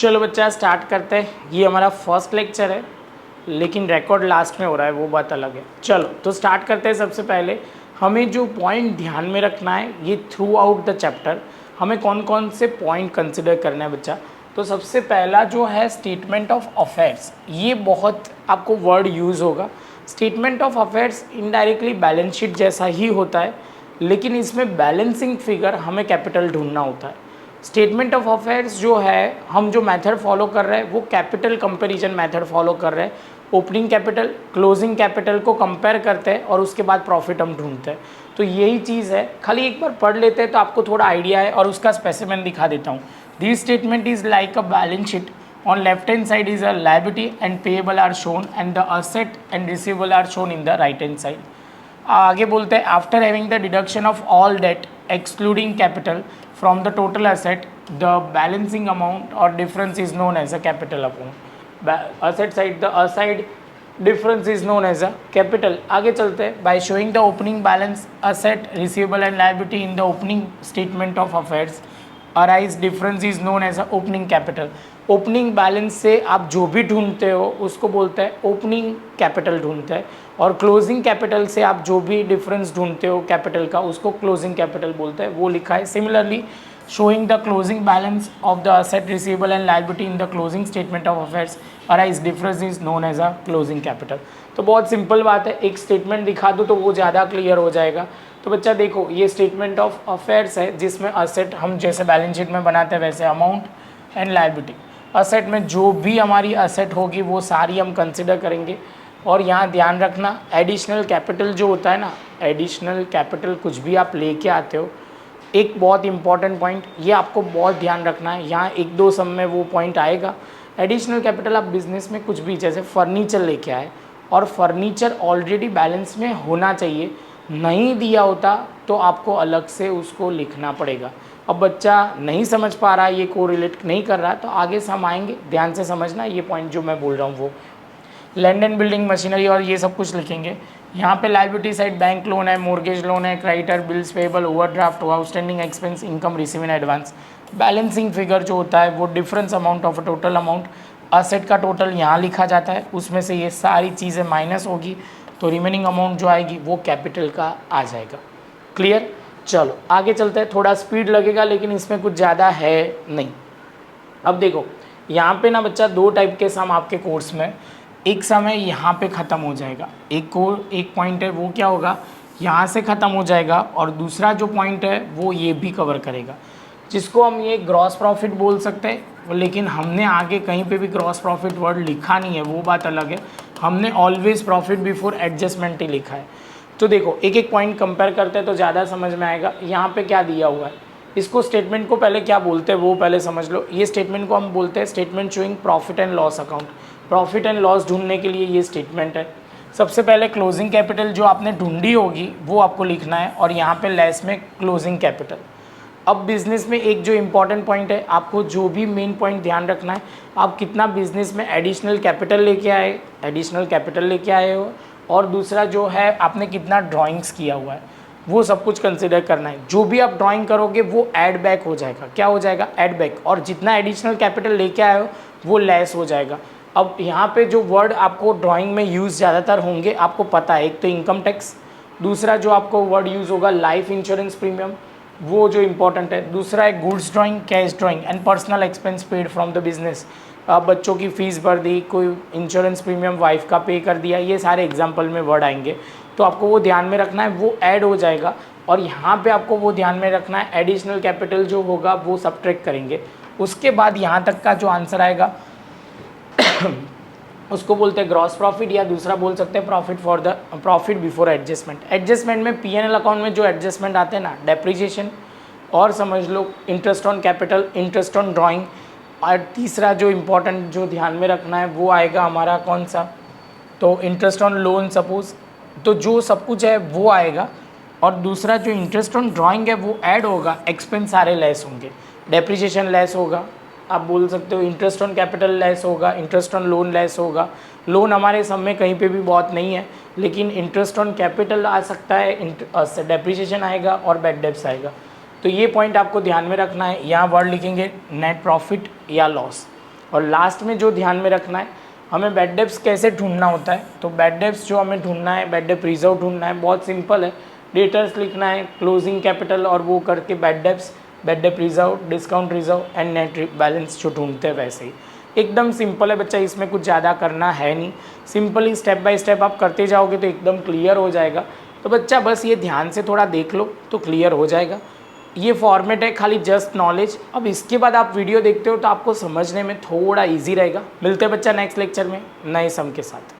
चलो बच्चा स्टार्ट करते हैं। ये हमारा फर्स्ट लेक्चर है, लेकिन रिकॉर्ड लास्ट में हो रहा है, वो बात अलग है। चलो तो स्टार्ट करते हैं। सबसे पहले हमें जो पॉइंट ध्यान में रखना है, ये थ्रू आउट द चैप्टर हमें कौन कौन से पॉइंट कंसिडर करना है बच्चा। तो सबसे पहला जो है स्टेटमेंट ऑफ अफेयर्स, ये बहुत आपको वर्ड यूज़ होगा। Statement of affairs indirectly balance sheet जैसा ही होता है, लेकिन इसमें बैलेंसिंग फिगर हमें कैपिटल ढूंढना होता है। स्टेटमेंट ऑफ अफेयर्स जो है, हम जो मेथड फॉलो कर रहे हैं वो कैपिटल कंपैरिजन मेथड फॉलो कर रहे हैं। ओपनिंग कैपिटल क्लोजिंग कैपिटल को कंपेयर करते हैं और उसके बाद प्रॉफिट हम ढूंढते हैं। तो यही चीज़ है, खाली एक बार पढ़ लेते हैं तो आपको थोड़ा आइडिया है। और उसका स्पेसिमेन दिखा देता हूँ। This statement is like a balance sheet. On left hand side is a liability and payable are shown and the asset and receivable are shown in the right hand side. आगे बोलते हैं after having the deduction of all debt excluding capital from the total asset the balancing amount or difference is known as a capital amount. Asset side the aside difference is known as a capital. आगे चलते हैं। By showing the opening balance asset receivable and liability in the opening statement of affairs arise difference is known as a opening capital. Opening balance से आप जो भी ढूंढते हो उसको बोलते हैं ओपनिंग कैपिटल ढूंढते हैं, और क्लोजिंग कैपिटल से आप जो भी डिफरेंस ढूंढते हो कैपिटल का उसको क्लोजिंग कैपिटल बोलते हैं, वो लिखा है। Similarly showing the closing balance of the asset receivable and liability in the closing statement of affairs arise difference is known as a closing capital। तो बहुत सिंपल बात है, एक स्टेटमेंट दिखा दूँ तो वो ज़्यादा क्लियर हो जाएगा। तो बच्चा देखो, ये स्टेटमेंट ऑफ अफेयर्स है जिसमें असेट हम जैसे बैलेंस शीट में बनाते हैं वैसे अमाउंट एंड लायबिलिटी। असेट में जो भी हमारी असेट होगी वो सारी हम कंसिडर करेंगे। और यहाँ ध्यान रखना, एडिशनल कैपिटल जो होता है ना, एडिशनल कैपिटल कुछ भी आप लेके आते हो, एक बहुत इंपॉर्टेंट पॉइंट ये आपको बहुत ध्यान रखना है। यहाँ एक दो सम में वो पॉइंट आएगा। एडिशनल कैपिटल आप बिजनेस में कुछ भी जैसे फर्नीचर लेके आए और फर्नीचर ऑलरेडी बैलेंस में होना चाहिए, नहीं दिया होता तो आपको अलग से उसको लिखना पड़ेगा। अब बच्चा नहीं समझ पा रहा, ये को रिलेट नहीं कर रहा, तो आगे से हम आएंगे, ध्यान से समझना ये पॉइंट जो मैं बोल रहा हूँ वो। लैंड एंड बिल्डिंग मशीनरी और ये सब कुछ लिखेंगे। यहाँ पे लायबिलिटी साइड बैंक लोन है, मोर्गेज लोन है, creditor, bills payable, overdraft, outstanding expense, income receive in advance. Balancing figure जो होता है वो difference amount of total amount, asset का टोटल यहाँ लिखा जाता है, उसमें से ये सारी चीज़ें माइनस होगी तो रिमेनिंग अमाउंट जो आएगी वो कैपिटल का आ जाएगा। क्लियर? चलो आगे चलते हैं। थोड़ा स्पीड लगेगा लेकिन इसमें कुछ ज़्यादा है नहीं। अब देखो यहाँ पे ना बच्चा, दो टाइप के सम आपके कोर्स में, एक समय यहाँ पे ख़त्म हो जाएगा, एक पॉइंट है वो क्या होगा, यहाँ से ख़त्म हो जाएगा, और दूसरा जो पॉइंट है वो ये भी कवर करेगा, जिसको हम ये ग्रॉस प्रॉफिट बोल सकते हैं। लेकिन हमने आगे कहीं पे भी ग्रॉस प्रॉफिट वर्ड लिखा नहीं है, वो बात अलग है। हमने ऑलवेज प्रॉफिट बिफोर एडजस्टमेंट ही लिखा है। तो देखो एक एक पॉइंट कंपेयर करते हैं तो ज़्यादा समझ में आएगा। यहाँ पर क्या दिया हुआ है, इसको स्टेटमेंट को पहले क्या बोलते हैं वो पहले समझ लो। ये स्टेटमेंट को हम बोलते हैं statement showing profit and loss account. Profit and loss ढूंढने के लिए ये स्टेटमेंट है। सबसे पहले क्लोजिंग कैपिटल जो आपने ढूंढी होगी वो आपको लिखना है, और यहाँ पे लेस में क्लोजिंग कैपिटल। अब बिजनेस में एक जो इम्पॉर्टेंट पॉइंट है, आपको जो भी मेन पॉइंट ध्यान रखना है, आप कितना बिजनेस में एडिशनल कैपिटल लेके आए हो, और दूसरा जो है आपने कितना ड्राइंग्स किया हुआ है, वो सब कुछ कंसिडर करना है। जो भी आप ड्राइंग करोगे वो ऐड बैक हो जाएगा। क्या हो जाएगा? Add back. और जितना एडिशनल कैपिटल लेके आए हो वो लेस हो जाएगा। अब यहाँ पे जो वर्ड आपको ड्राइंग में यूज़ ज़्यादातर होंगे आपको पता है, एक तो इनकम टैक्स, दूसरा जो आपको वर्ड यूज़ होगा लाइफ इंश्योरेंस प्रीमियम, वो जो इंपॉर्टेंट है। दूसरा है goods drawing, cash drawing and personal expense paid from the business. बच्चों की फ़ीस भर दी, कोई इंश्योरेंस प्रीमियम वाइफ का पे कर दिया, ये सारे एग्जाम्पल में वर्ड आएंगे, तो आपको वो ध्यान में रखना है, वो ऐड हो जाएगा। और यहाँ पे आपको वो ध्यान में रखना है, एडिशनल कैपिटल जो होगा वो सब्ट्रैक्ट करेंगे। उसके बाद यहाँ तक का जो आंसर आएगा उसको बोलते हैं ग्रॉस प्रॉफिट, या दूसरा बोल सकते हैं प्रॉफिट बिफोर एडजस्टमेंट। एडजस्टमेंट में P&L अकाउंट में जो एडजस्टमेंट आते हैं ना, डेप्रिसिएशन, और समझ लो interest on capital, interest on drawing, और तीसरा जो इम्पोर्टेंट जो ध्यान में रखना है वो आएगा हमारा कौन सा, तो इंटरेस्ट ऑन लोन सपोज, तो जो सब कुछ है वो आएगा। और दूसरा जो इंटरेस्ट ऑन ड्राइंग है वो ऐड होगा, एक्सपेंस सारे लेस होंगे, डेप्रिसिएशन लेस होगा, आप बोल सकते हो इंटरेस्ट ऑन कैपिटल लेस होगा, इंटरेस्ट ऑन लोन लेस होगा। लोन हमारे सब में कहीं पे भी बहुत नहीं है, लेकिन इंटरेस्ट ऑन कैपिटल आ सकता है, डेप्रिसिएशन आएगा और बैड डेब्ट्स आएगा। तो ये पॉइंट आपको ध्यान में रखना है। यहाँ वर्ड लिखेंगे नेट प्रॉफिट या लॉस। और लास्ट में जो ध्यान में रखना है, हमें बेड डेप्स कैसे ढूंढना होता है। तो बेड डेप्स जो हमें ढूंढना है, बेड डेप रिजर्व ढूंढना है, बहुत सिंपल है। डेटर्स लिखना है, क्लोजिंग कैपिटल और वो करके bad debts, bad debt reserve, discount reserve and net balance जो ढूंढते हैं वैसे ही। एकदम सिंपल है बच्चा, इसमें कुछ ज़्यादा करना है नहीं। सिंपली स्टेप बाय स्टेप आप करते जाओगे तो एकदम क्लियर हो जाएगा। तो बच्चा बस ये ध्यान से थोड़ा देख लो तो क्लियर हो जाएगा। ये फॉर्मेट है खाली जस्ट नॉलेज। अब इसके बाद आप वीडियो देखते हो तो आपको समझने में थोड़ा इजी रहेगा। मिलते हैं बच्चा नेक्स्ट लेक्चर में नए सम के साथ।